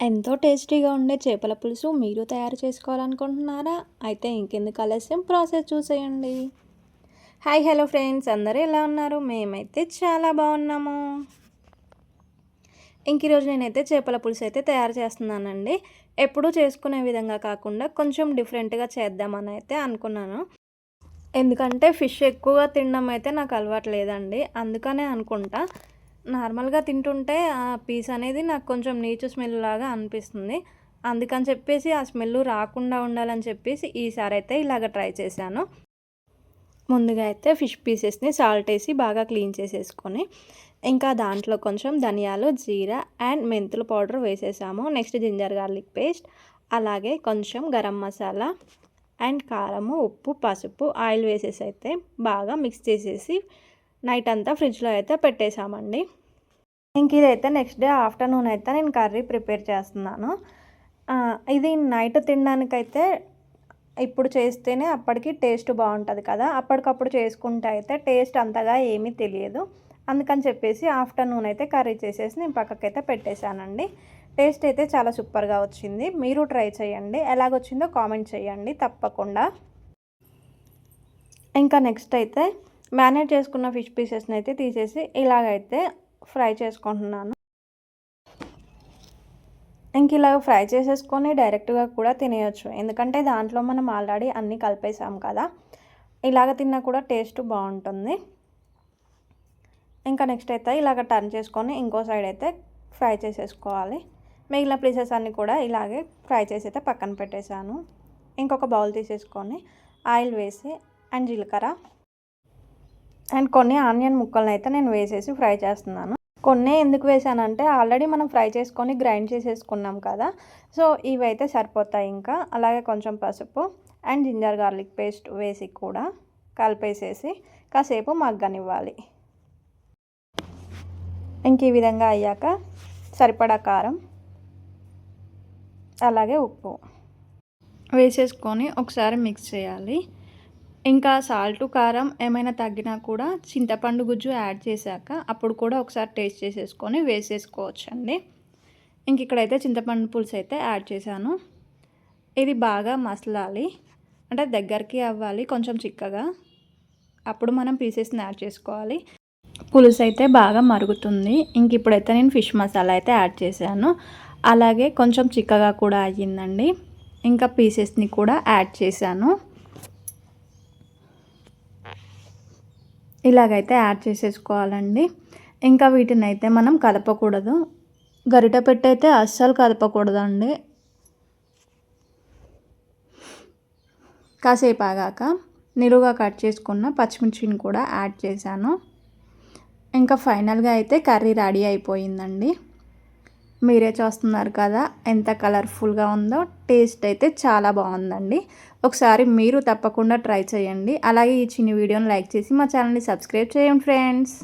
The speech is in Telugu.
ఎంతో టేస్టీగా ఉండే చేపల పులుసు మీరు తయారు చేసుకోవాలనుకుంటున్నారా? అయితే ఇంకెందుకు ఆలస్యం ప్రాసెస్ చూసేయండి. హాయ్ హలో ఫ్రెండ్స్, అందరూ ఎలా ఉన్నారు? మేమైతే చాలా బాగున్నాము. ఈరోజు నేనైతే చేపల పులుసు అయితే తయారు చేస్తున్నానండి. ఎప్పుడూ చేసుకునే విధంగా కాకుండా కొంచెం డిఫరెంట్గా చేద్దామని అయితే అనుకున్నాను. ఎందుకంటే ఫిష్ ఎక్కువగా తినడం అయితే నాకు అలవాటు లేదండి. అందుకనే అనుకుంటా నార్మల్గా తింటుంటే ఆ పీస్ అనేది నాకు కొంచెం నీచు స్మెల్ లాగా అనిపిస్తుంది. అందుకని చెప్పేసి ఆ స్మెల్ రాకుండా ఉండాలని చెప్పేసి ఈసారి అయితే ఇలాగ ట్రై చేశాను. ముందుగా అయితే ఫిష్ పీసెస్ని సాల్ట్ వేసి బాగా క్లీన్ చేసేసుకొని ఇంకా దాంట్లో కొంచెం ధనియాలు, జీరా అండ్ మెంతుల పౌడర్ వేసేసాము. నెక్స్ట్ జింజర్ గార్లిక్ పేస్ట్, అలాగే కొంచెం గరం మసాలా అండ్ కారము, ఉప్పు, పసుపు, ఆయిల్ వేసేసి అయితే బాగా మిక్స్ చేసేసి నైట్ అంతా ఫ్రిడ్జ్లో అయితే పెట్టేశామండి. ఇదైతే నెక్స్ట్ డే ఆఫ్టర్నూన్ అయితే నేను కర్రీ ప్రిపేర్ చేస్తున్నాను. ఇది నైట్ తినడానికైతే ఇప్పుడు చేస్తేనే అప్పటికి టేస్ట్ బాగుంటుంది కదా. అప్పటికప్పుడు చేసుకుంటే అయితే టేస్ట్ అంతగా ఏమీ తెలియదు. అందుకని చెప్పేసి ఆఫ్టర్నూన్ అయితే కర్రీ చేసేసి నేను పక్కకైతే పెట్టేశానండి. టేస్ట్ అయితే చాలా సూపర్గా వచ్చింది. మీరు ట్రై చేయండి, ఎలాగొచ్చిందో కామెంట్ చేయండి తప్పకుండా. ఇంకా నెక్స్ట్ అయితే మ్యారినేట్ చేసుకున్న ఫిష్ పీసెస్ని అయితే తీసేసి ఇలాగైతే ఫ్రై చేసుకుంటున్నాను. ఇలాగ ఫ్రై చేసేసుకొని డైరెక్ట్గా కూడా తినేయచ్చు. ఎందుకంటే దాంట్లో మనం ఆల్రెడీ అన్నీ కలిపేసాం కదా. ఇలాగ తిన్నా కూడా టేస్ట్ బాగుంటుంది. నెక్స్ట్ అయితే ఇలాగ టర్న్ చేసుకొని ఇంకో సైడ్ అయితే ఫ్రై చేసేసుకోవాలి. మిగిలిన పీసెస్ అన్నీ కూడా ఇలాగే ఫ్రై చేసి అయితే పక్కన పెట్టేశాను. ఇంకొక బౌల్ తీసేసుకొని ఆయిల్ వేసి అండ్ జీలకర్ర అండ్ కొన్ని ఆనియన్ ముక్కలను అయితే నేను వేసేసి ఫ్రై చేస్తున్నాను. కొన్ని ఎందుకు వేసానంటే ఆల్రెడీ మనం ఫ్రై చేసుకొని గ్రైండ్ చేసేసుకున్నాం కదా. సో ఇవైతే సరిపోతాయి. ఇంకా అలాగే కొంచెం పసుపు అండ్ జింజర్ గార్లిక్ పేస్ట్ వేసి కూడా కలిపేసేసి కాసేపు మగ్గనివ్వాలి. ఈ విధంగా అయ్యాక సరిపడా కారం అలాగే ఉప్పు వేసేసుకొని ఒకసారి మిక్స్ చేయాలి. ఇంకా సాల్ట్, కారం ఏమైనా తగ్గినా కూడా చింతపండు గుజ్జు యాడ్ చేశాక అప్పుడు కూడా ఒకసారి టేస్ట్ చేసేసుకొని వేసేసుకోవచ్చండి. ఇక్కడైతే చింతపండు పులుసు అయితే యాడ్ చేశాను. ఇది బాగా మసలాలి, అంటే దగ్గరికి అవ్వాలి కొంచెం చిక్కగా. అప్పుడు మనం పీసెస్ని యాడ్ చేసుకోవాలి. పులుసు అయితే బాగా మరుగుతుంది. ఇప్పుడైతే నేను ఫిష్ మసాలా అయితే యాడ్ చేశాను. అలాగే కొంచెం చిక్కగా కూడా అయ్యిందండి. పీసెస్ని కూడా యాడ్ చేశాను. ఇలాగైతే యాడ్ చేసేసుకోవాలండి. వీటిని అయితే మనం కదపకూడదు. గరిట పెట్టయితే అస్సలు కదపకూడదండి. కాసేపు ఆగాక నిలువుగా కట్ చేసుకున్న పచ్చిమిర్చిని కూడా యాడ్ చేశాను. ఫైనల్గా అయితే కర్రీ రెడీ అయిపోయిందండి. మీరే చూస్తున్నారు కదా ఎంత కలర్ఫుల్గా ఉందో. టేస్ట్ అయితే చాలా బాగుందండి. ఒకసారి మీరు తప్పకుండా ట్రై చేయండి. అలాగే ఈ చిన్న వీడియోని లైక్ చేసి మా ఛానల్ని సబ్స్క్రైబ్ చేయండి ఫ్రెండ్స్.